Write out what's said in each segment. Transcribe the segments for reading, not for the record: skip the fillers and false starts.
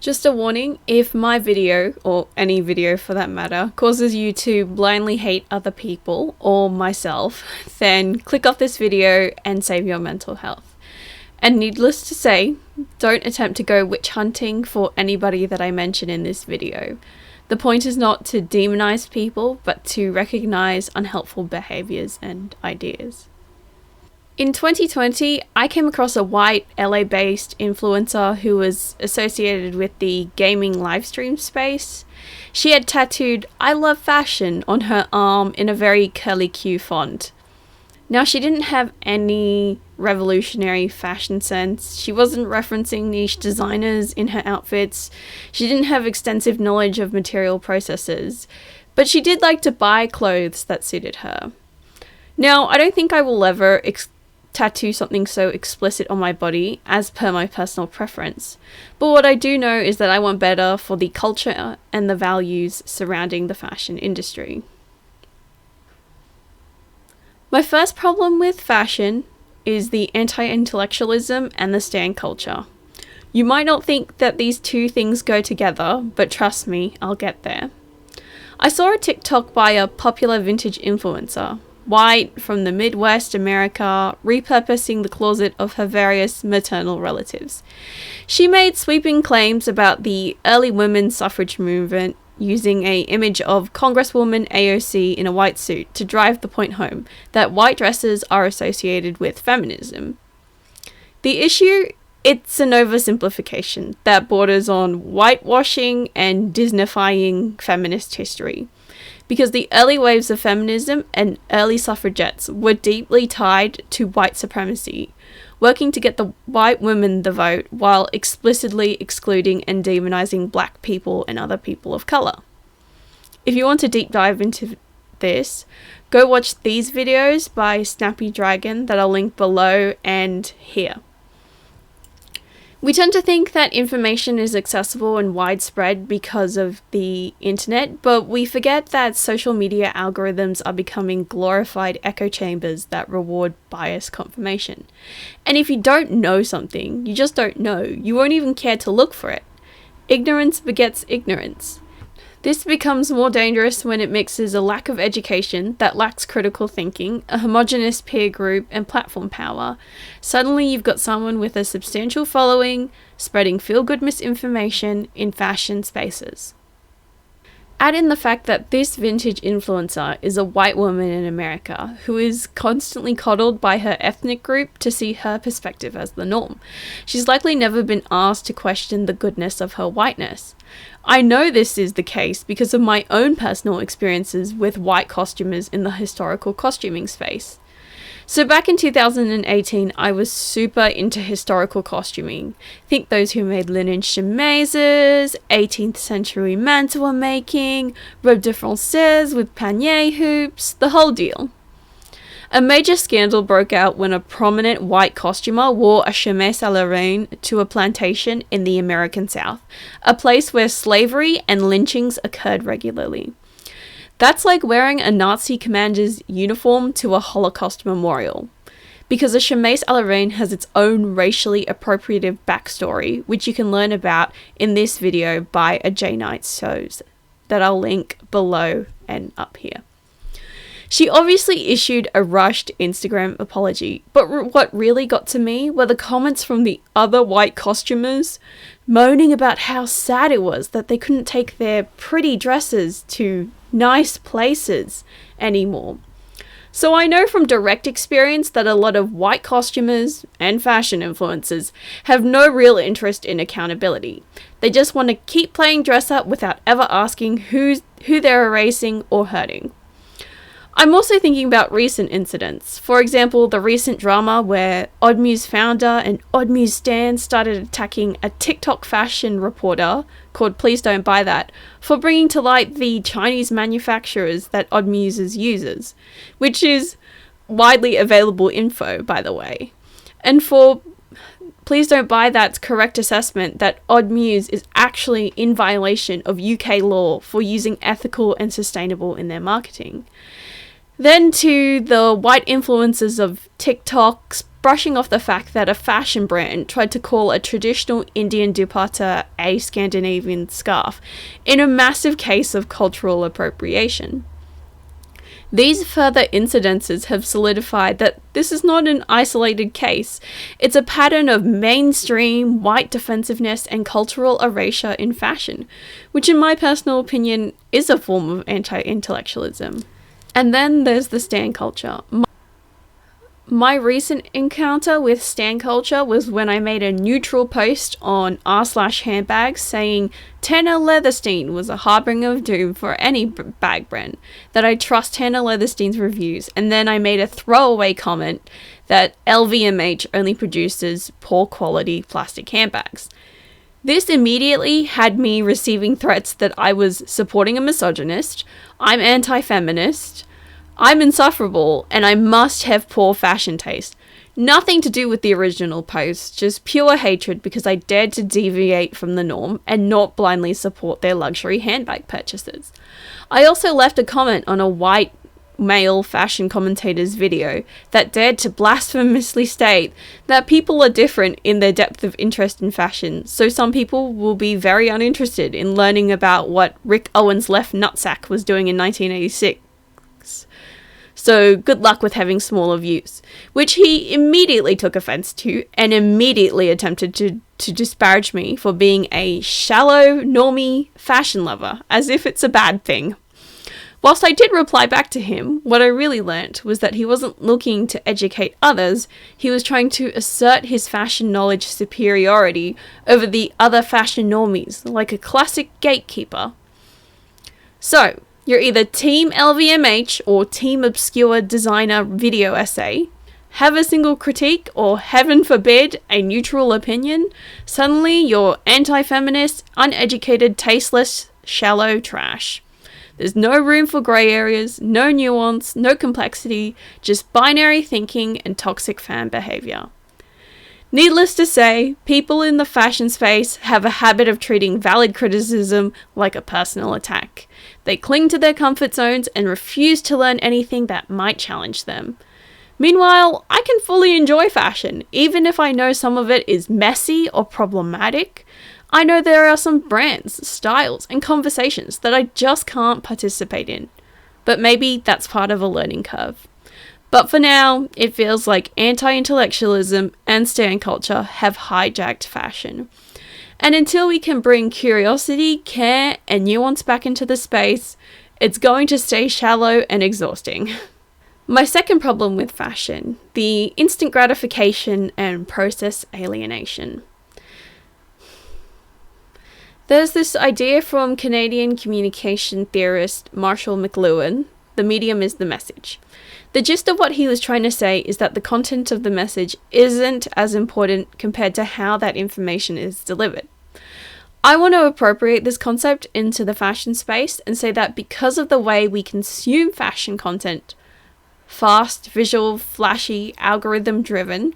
Just a warning, if my video, or any video for that matter, causes you to blindly hate other people or myself, then click off this video and save your mental health. And needless to say, don't attempt to go witch hunting for anybody that I mention in this video. The point is not to demonize people, but to recognize unhelpful behaviors and ideas. In 2020, I came across a white LA-based influencer who was associated with the gaming livestream space. She had tattooed "I love fashion" on her arm in a very curly Q font. Now, she didn't have any revolutionary fashion sense. She wasn't referencing niche designers in her outfits. She didn't have extensive knowledge of material processes, but she did like to buy clothes that suited her. Now, I don't think I will ever tattoo something so explicit on my body as per my personal preference, but what I do know is that I want better for the culture and the values surrounding the fashion industry. My first problem with fashion is the anti-intellectualism and the Stan culture. You might not think that these two things go together, but trust me, I'll get there. I saw a TikTok by a popular vintage influencer, white, from the Midwest America, repurposing the closet of her various maternal relatives. She made sweeping claims about the early women's suffrage movement, using an image of Congresswoman AOC in a white suit to drive the point home that white dresses are associated with feminism. The issue? It's an oversimplification that borders on whitewashing and Disneyfying feminist history, because the early waves of feminism and early suffragettes were deeply tied to white supremacy, working to get the white women the vote while explicitly excluding and demonizing black people and other people of color. If you want to deep dive into this, go watch these videos by Snappy Dragon that I'll link below and here. We tend to think that information is accessible and widespread because of the internet, but we forget that social media algorithms are becoming glorified echo chambers that reward bias confirmation. And if you don't know something, you just don't know. You won't even care to look for it. Ignorance begets ignorance. This becomes more dangerous when it mixes a lack of education that lacks critical thinking, a homogenous peer group, and platform power. Suddenly you've got someone with a substantial following spreading feel-good misinformation in fashion spaces. Add in the fact that this vintage influencer is a white woman in America who is constantly coddled by her ethnic group to see her perspective as the norm. She's likely never been asked to question the goodness of her whiteness. I know this is the case because of my own personal experiences with white costumers in the historical costuming space. So back in 2018, I was super into historical costuming. Think those who made linen chemises, 18th century mantua making, robe de française with panier hoops, the whole deal. A major scandal broke out when a prominent white costumer wore a chemise à la reine to a plantation in the American South, a place where slavery and lynchings occurred regularly. That's like wearing a Nazi commander's uniform to a Holocaust memorial, because a chemise à la reine has its own racially appropriative backstory, which you can learn about in this video by a J Knight Shows that I'll link below and up here. She obviously issued a rushed Instagram apology, but what really got to me were the comments from the other white costumers moaning about how sad it was that they couldn't take their pretty dresses to nice places anymore. So I know from direct experience that a lot of white costumers and fashion influencers have no real interest in accountability. They just want to keep playing dress up without ever asking who they're erasing or hurting. I'm also thinking about recent incidents. For example, the recent drama where Oddmuse founder and Oddmuse Stan started attacking a TikTok fashion reporter called Please Don't Buy That for bringing to light the Chinese manufacturers that Oddmuse uses, which is widely available info, by the way. And for Please Don't Buy That's correct assessment that Oddmuse is actually in violation of UK law for using ethical and sustainable in their marketing. Then to the white influences of TikTok brushing off the fact that a fashion brand tried to call a traditional Indian dupatta a Scandinavian scarf in a massive case of cultural appropriation. These further incidences have solidified that this is not an isolated case. It's a pattern of mainstream white defensiveness and cultural erasure in fashion, which in my personal opinion is a form of anti-intellectualism. And then there's the stan culture. My recent encounter with stan culture was when I made a neutral post on r/handbags saying Tanner Leatherstein was a harbinger of doom for any bag brand, that I trust Tanner Leatherstein's reviews, and then I made a throwaway comment that LVMH only produces poor quality plastic handbags. This immediately had me receiving threats that I was supporting a misogynist, I'm anti-feminist, I'm insufferable, and I must have poor fashion taste. Nothing to do with the original post, just pure hatred because I dared to deviate from the norm and not blindly support their luxury handbag purchases. I also left a comment on a white male fashion commentator's video that dared to blasphemously state that people are different in their depth of interest in fashion, so some people will be very uninterested in learning about what Rick Owens' left nutsack was doing in 1986. So good luck with having smaller views, which he immediately took offense to and immediately attempted to disparage me for being a shallow, normie fashion lover, as if it's a bad thing. Whilst I did reply back to him, what I really learnt was that he wasn't looking to educate others, he was trying to assert his fashion knowledge superiority over the other fashion normies, like a classic gatekeeper. So, you're either Team LVMH or Team Obscure Designer Video Essay, have a single critique, or heaven forbid, a neutral opinion, suddenly you're anti-feminist, uneducated, tasteless, shallow trash. There's no room for grey areas, no nuance, no complexity, just binary thinking and toxic fan behaviour. Needless to say, people in the fashion space have a habit of treating valid criticism like a personal attack. They cling to their comfort zones and refuse to learn anything that might challenge them. Meanwhile, I can fully enjoy fashion, even if I know some of it is messy or problematic. I know there are some brands, styles, and conversations that I just can't participate in. But maybe that's part of a learning curve. But for now, it feels like anti-intellectualism and stan culture have hijacked fashion. And until we can bring curiosity, care, and nuance back into the space, it's going to stay shallow and exhausting. My second problem with fashion, the instant gratification and process alienation. There's this idea from Canadian communication theorist Marshall McLuhan, the medium is the message. The gist of what he was trying to say is that the content of the message isn't as important compared to how that information is delivered. I want to appropriate this concept into the fashion space and say that because of the way we consume fashion content, fast, visual, flashy, algorithm-driven,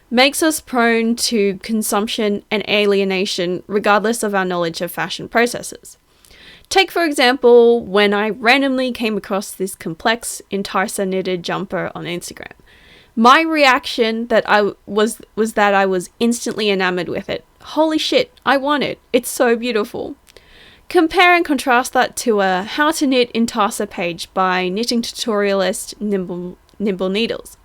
makes us prone to consumption and alienation regardless of our knowledge of fashion processes. Take, for example, when I randomly came across this complex Intarsa knitted jumper on Instagram. My reaction was that I was instantly enamored with it. Holy shit, I want it. It's so beautiful. Compare and contrast that to a How to Knit Intarsa page by knitting tutorialist Nimble Needles,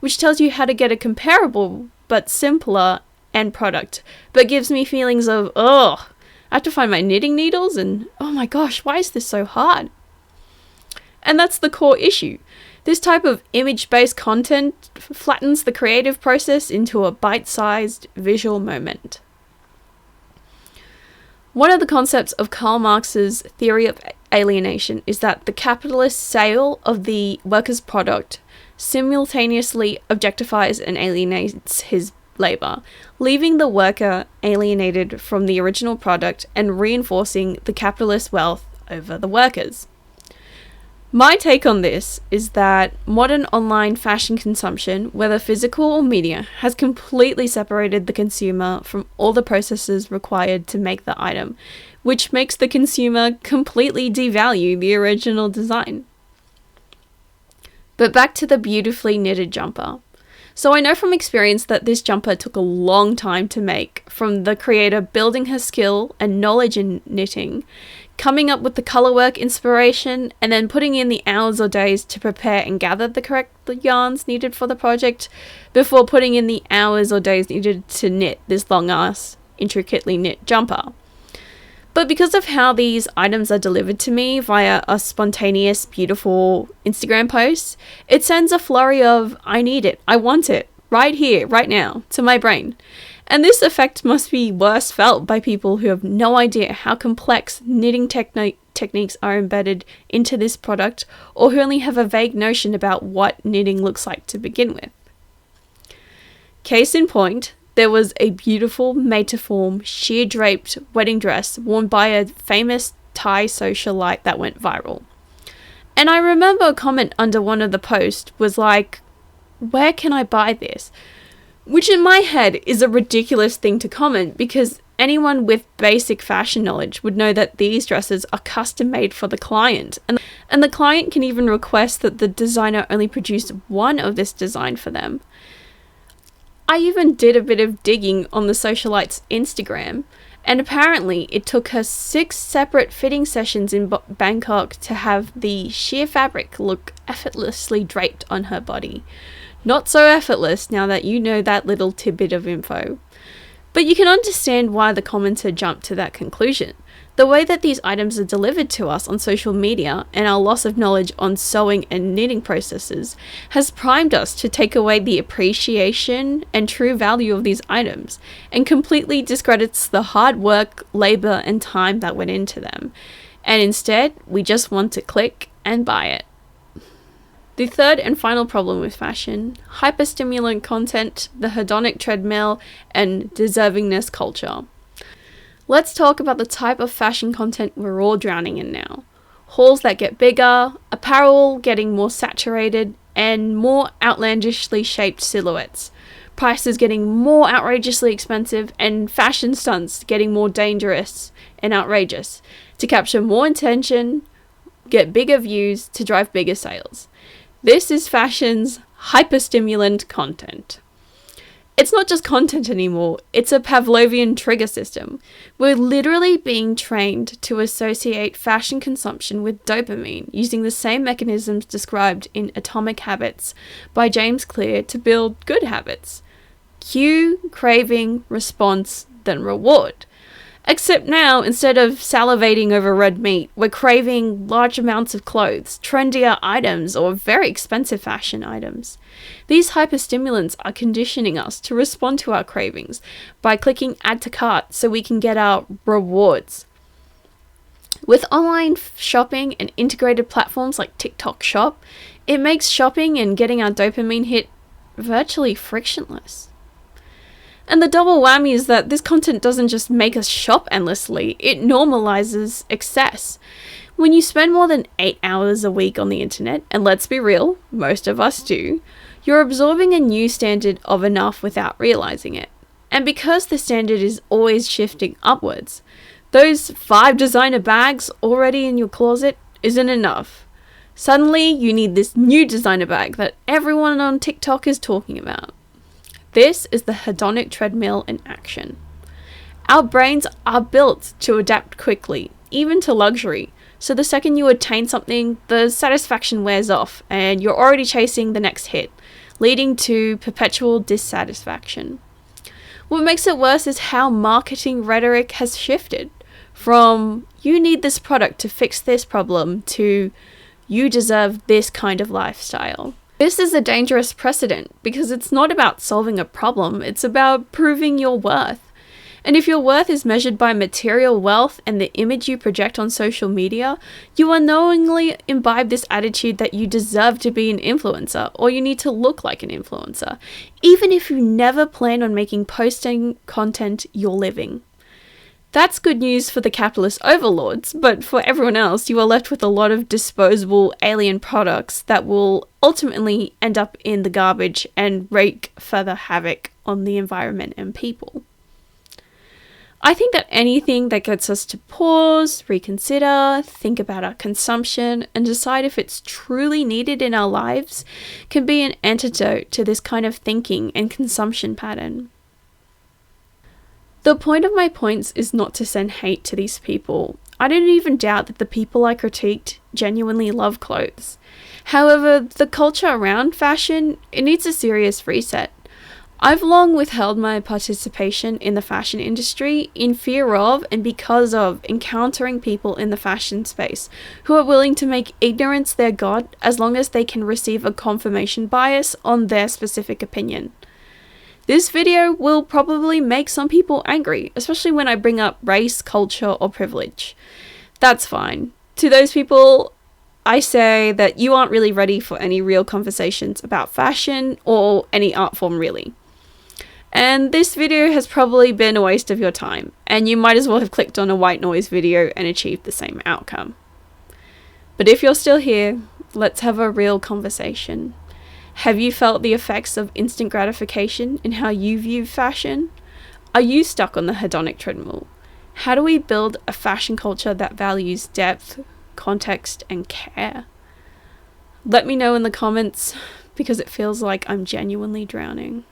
which tells you how to get a comparable but simpler end product, but gives me feelings of, I have to find my knitting needles and, oh my gosh, why is this so hard? And that's the core issue. This type of image-based content flattens the creative process into a bite-sized visual moment. One of the concepts of Karl Marx's theory of alienation is that the capitalist sale of the worker's product simultaneously objectifies and alienates his labour, leaving the worker alienated from the original product and reinforcing the capitalist wealth over the workers. My take on this is that modern online fashion consumption, whether physical or media, has completely separated the consumer from all the processes required to make the item, which makes the consumer completely devalue the original design. But back to the beautifully knitted jumper. So I know from experience that this jumper took a long time to make, from the creator building her skill and knowledge in knitting, coming up with the colorwork inspiration, and then putting in the hours or days to prepare and gather the correct yarns needed for the project, before putting in the hours or days needed to knit this long-ass, intricately knit jumper. But because of how these items are delivered to me via a spontaneous, beautiful Instagram post, it sends a flurry of, I need it, I want it, right here, right now, to my brain. And this effect must be worse felt by people who have no idea how complex knitting techniques are embedded into this product, or who only have a vague notion about what knitting looks like to begin with. Case in point, there was a beautiful made-to-form, sheer-draped wedding dress worn by a famous Thai socialite that went viral. And I remember a comment under one of the posts was like, "Where can I buy this?" Which in my head is a ridiculous thing to comment, because anyone with basic fashion knowledge would know that these dresses are custom made for the client. And the client can even request that the designer only produce one of this design for them. I even did a bit of digging on the socialite's Instagram, and apparently it took her 6 separate fitting sessions in Bangkok to have the sheer fabric look effortlessly draped on her body. Not so effortless now that you know that little tidbit of info. But you can understand why the commenter jumped to that conclusion. The way that these items are delivered to us on social media, and our loss of knowledge on sewing and knitting processes, has primed us to take away the appreciation and true value of these items, and completely discredits the hard work, labor, and time that went into them. And instead, we just want to click and buy it. The third and final problem with fashion: hyperstimulant content, the hedonic treadmill, and deservingness culture. Let's talk about the type of fashion content we're all drowning in now. Hauls that get bigger, apparel getting more saturated, and more outlandishly shaped silhouettes. Prices getting more outrageously expensive, and fashion stunts getting more dangerous and outrageous to capture more attention, get bigger views, to drive bigger sales. This is fashion's hyperstimulant content. It's not just content anymore, it's a Pavlovian trigger system. We're literally being trained to associate fashion consumption with dopamine, using the same mechanisms described in Atomic Habits by James Clear to build good habits. Cue, craving, response, then reward. Except now, instead of salivating over red meat, we're craving large amounts of clothes, trendier items, or very expensive fashion items. These hyperstimulants are conditioning us to respond to our cravings by clicking add to cart so we can get our rewards. With online shopping and integrated platforms like TikTok Shop, it makes shopping and getting our dopamine hit virtually frictionless. And the double whammy is that this content doesn't just make us shop endlessly, it normalizes excess. When you spend more than 8 hours a week on the internet, and let's be real, most of us do, you're absorbing a new standard of enough without realizing it. And because the standard is always shifting upwards, those 5 designer bags already in your closet isn't enough. Suddenly, you need this new designer bag that everyone on TikTok is talking about. This is the hedonic treadmill in action. Our brains are built to adapt quickly, even to luxury. So the second you attain something, the satisfaction wears off and you're already chasing the next hit, leading to perpetual dissatisfaction. What makes it worse is how marketing rhetoric has shifted from "you need this product to fix this problem" to "you deserve this kind of lifestyle." This is a dangerous precedent because it's not about solving a problem, it's about proving your worth. And if your worth is measured by material wealth and the image you project on social media, you unknowingly imbibe this attitude that you deserve to be an influencer or you need to look like an influencer, even if you never plan on making posting content your living. That's good news for the capitalist overlords, but for everyone else, you are left with a lot of disposable alien products that will ultimately end up in the garbage and wreak further havoc on the environment and people. I think that anything that gets us to pause, reconsider, think about our consumption, and decide if it's truly needed in our lives can be an antidote to this kind of thinking and consumption pattern. The point of my points is not to send hate to these people. I don't even doubt that the people I critiqued genuinely love clothes. However, the culture around fashion, it needs a serious reset. I've long withheld my participation in the fashion industry in fear of and because of encountering people in the fashion space who are willing to make ignorance their god as long as they can receive a confirmation bias on their specific opinion. This video will probably make some people angry, especially when I bring up race, culture, or privilege. That's fine. To those people, I say that you aren't really ready for any real conversations about fashion or any art form really. And this video has probably been a waste of your time, and you might as well have clicked on a white noise video and achieved the same outcome. But if you're still here, let's have a real conversation. Have you felt the effects of instant gratification in how you view fashion? Are you stuck on the hedonic treadmill? How do we build a fashion culture that values depth, context, and care? Let me know in the comments, because it feels like I'm genuinely drowning.